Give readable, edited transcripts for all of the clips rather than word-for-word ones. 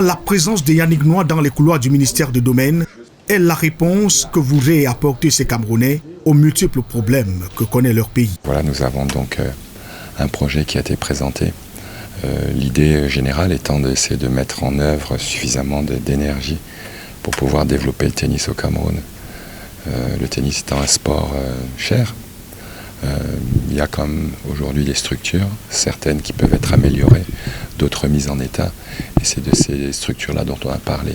La présence de Yannick Noah dans les couloirs du ministère des Domaines est la réponse que voudraient apporter ces Camerounais aux multiples problèmes que connaît leur pays. Voilà, nous avons donc un projet qui a été présenté. L'idée générale étant d'essayer de mettre en œuvre suffisamment d'énergie pour pouvoir développer le tennis au Cameroun. Le tennis étant un sport cher, il y a comme aujourd'hui des structures, certaines qui peuvent être améliorées, d'autres mises en état, et c'est de ces structures-là dont on a parlé.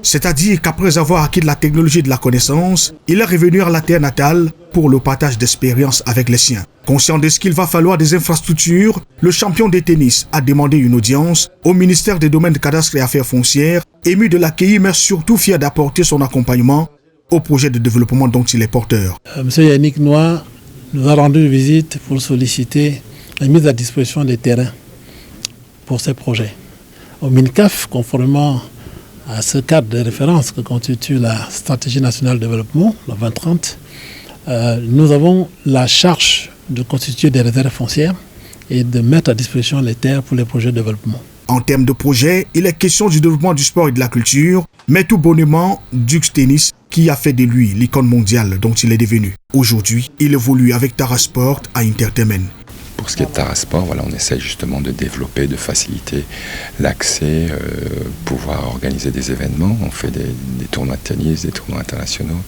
C'est-à-dire qu'après avoir acquis de la technologie et de la connaissance, il est revenu à la terre natale pour le partage d'expériences avec les siens. Conscient de ce qu'il va falloir des infrastructures, le champion de tennis a demandé une audience au ministère des Domaines de Cadastre et Affaires foncières, ému de l'accueillir mais surtout fier d'apporter son accompagnement au projet de développement dont il est porteur. Monsieur Yannick Noah nous a rendu visite pour solliciter la mise à disposition des terrains pour ces projets. Au MINCAF, conformément à ce cadre de référence que constitue la stratégie nationale de développement, la 2030, nous avons la charge de constituer des réserves foncières et de mettre à disposition les terres pour les projets de développement. En termes de projet, il est question du développement du sport et de la culture, mais tout bonnement du tennis qui a fait de lui l'icône mondiale dont il est devenu. Aujourd'hui, il évolue avec Tarasport à Intertamen. Pour ce qui est de Tarasport, voilà, on essaie justement de développer, de faciliter l'accès, pouvoir organiser des événements. On fait des tournois de tennis, des tournois internationaux,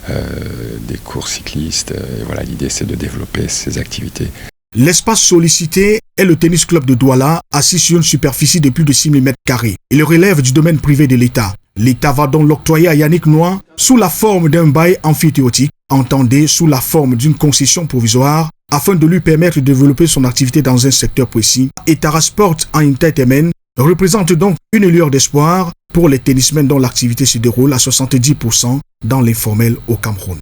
des courses cyclistes. Et voilà, l'idée, c'est de développer ces activités. L'espace sollicité est le tennis club de Douala, assis sur une superficie de plus de 6 000 m². Il relève du domaine privé de l'État. L'État va donc l'octroyer à Yannick Noah sous la forme d'un bail amphithéotique, entendez sous la forme d'une concession provisoire, afin de lui permettre de développer son activité dans un secteur précis. Et Tarasport en Intertamen représente donc une lueur d'espoir pour les tennismen dont l'activité se déroule à 70% dans l'informel au Cameroun.